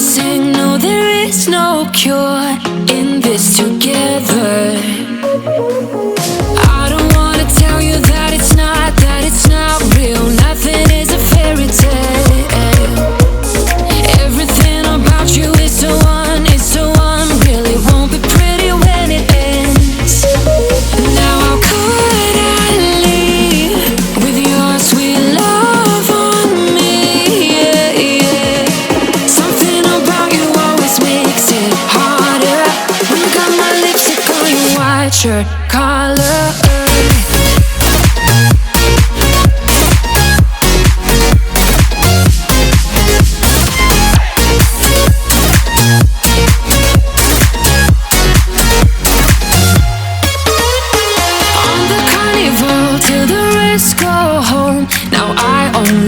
sing, no, there is no cure in this together. I don't wanna tell you that it's not real. Nothing is a fairy tale. Everything about you is so unreal. It won't be pretty when it ends. Now how could I leave with your sweet love on me? Yeah, yeah. Something about you always makes it harder. When you got my lipstick on your white shirt collar.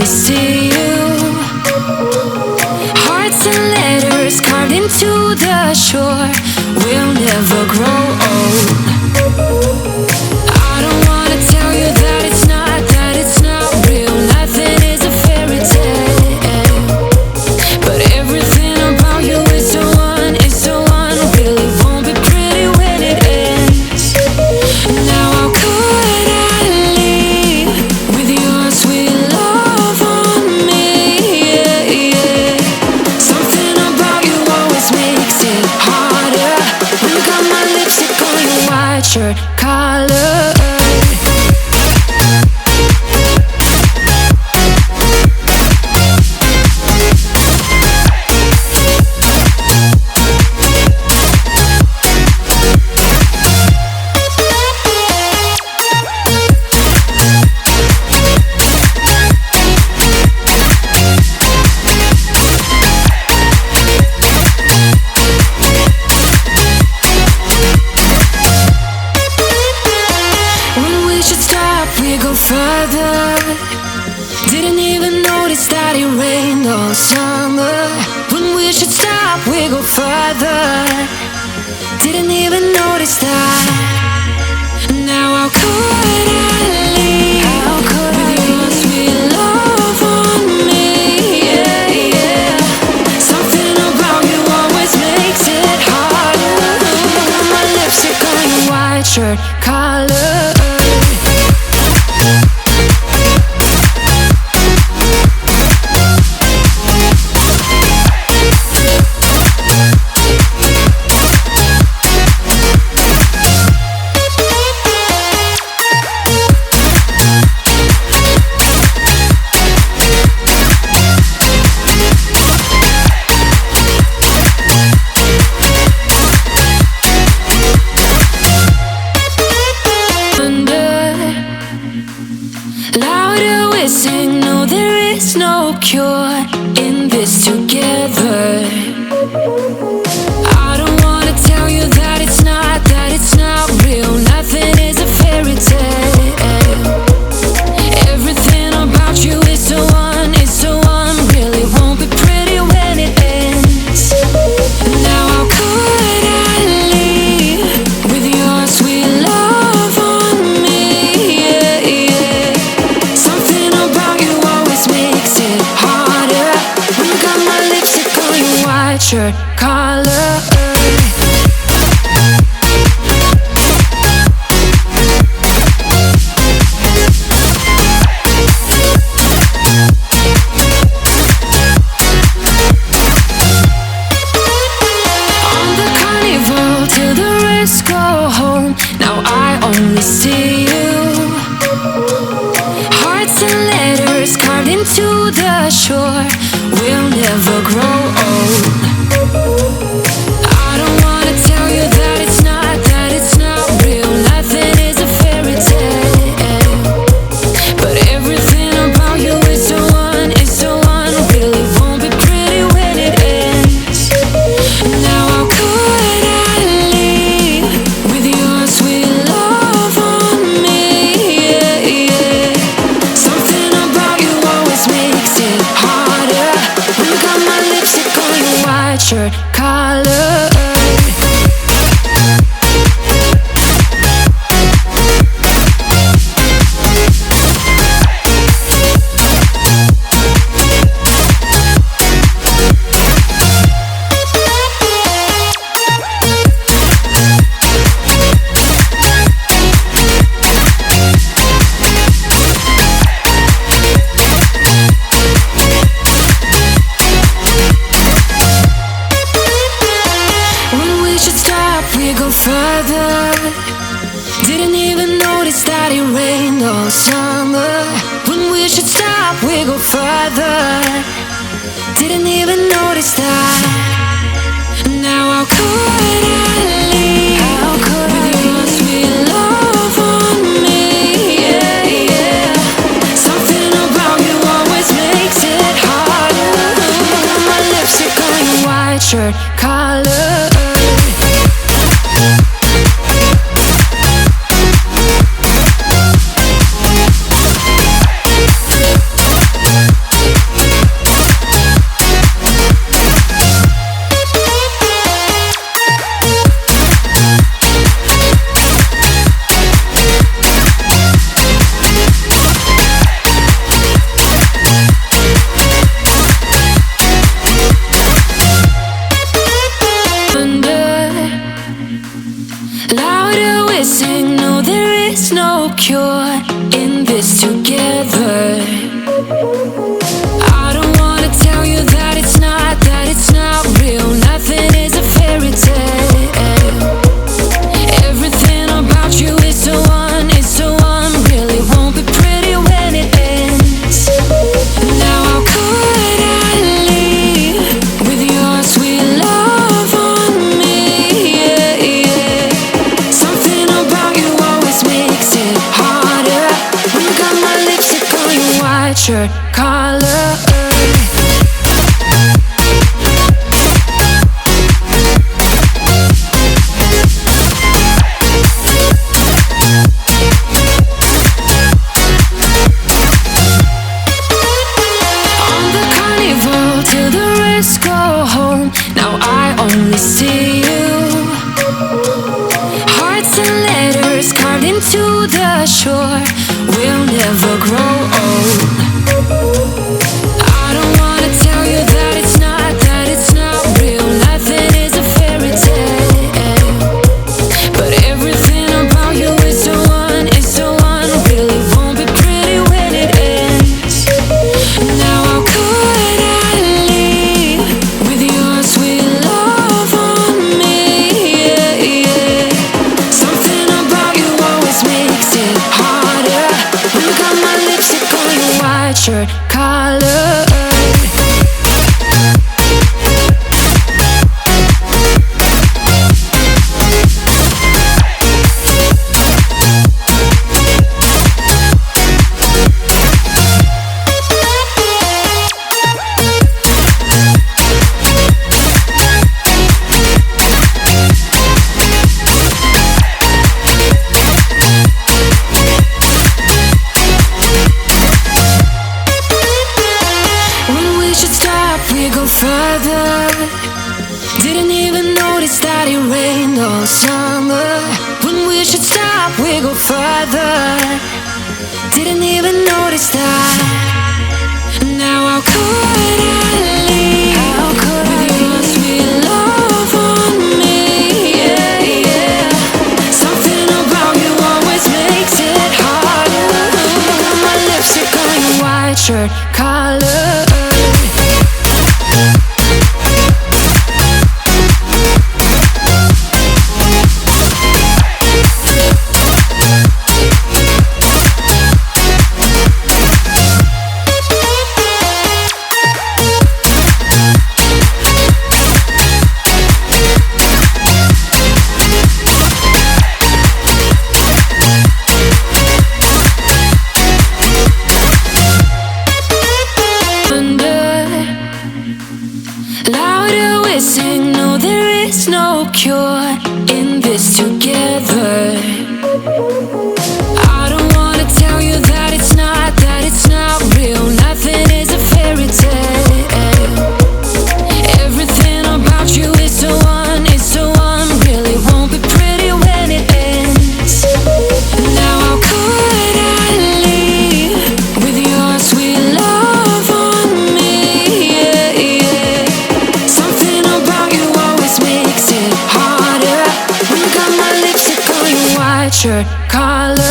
See you. Hearts and letters carved into the shore. We'll never grow old. I don't wanna tell you that it's not real. Nothing is a fairy tale. But everything about you is so unreal. It won't be pretty when it ends. Now how could I leave with your sweet love? Shirt collar. We go further. Didn't even notice that it rained all summer. When we should stop, we go further. Didn't even notice that. Now how could I leave with your sweet love on me? Yeah, yeah. Something about you always makes it harder. Got my lipstick on your white shirt collar. Louder we sing, no, there is no cure in this together. I don't wanna tell you that it's not real. Nothing is a fairy tale. Everything about you is so unreal. It won't be pretty when it ends. Now how could I leave with your sweet love on me? Yeah, yeah. Something about you always makes it harder. When you got my lipstick on your white shirt collar. Go home, now I only see you. Hearts and letters carved into the shore. We'll never grow old. I don't wanna tell you that it's not real. Nothing is a fairy tale. But everything about you is so unreal. It won't be pretty when it ends. Now how could I leave with your sweet love on me? Yeah, yeah. Something about you always makes it harder. When you got my lips further. Didn't even notice that. Now how could I leave with your sweet love on me? Yeah, yeah. Something about you always makes it harder. My lipstick on your white shirt collar. Louder we sing, no there is no cure in this together. I don't wanna tell you that it's not real. Nothing is a fairy tale. Everything about you is so unreal. It won't be pretty when it ends. Now how could I leave with your sweet love on me? Yeah, yeah. Something about you always makes it harder. When you got my lipstick on your white shirt collar. Till the rest go home. Now I only see you. Hearts and letters carved into the shore. We'll never grow old. I don't wanna tell you that it's not real. Nothing is a fairy tale. But everything about you is so unreal. It won't be pretty when it ends. Now how could I leave with your sweet love on me? Yeah, yeah. Something about you always makes it harder. When you got my lipstick on your white shirt collar. We go further. Didn't even notice that it rained all summer. When we should stop, we go further. Didn't even notice that. Now how could I leave with your sweet love on me? Yeah, yeah. Something about you always makes it harder. My lipstick on your white shirt collar. Louder we sing, no there is no cure in this together. I don't wanna tell you that it's not real. Nothing is a fairy tale. Everything about you is so unreal. It won't be pretty when it ends. Now how could I leave with your sweet love on me? Yeah, yeah. Something about you always makes it harder. When you got my lipstick on your white shirt collar.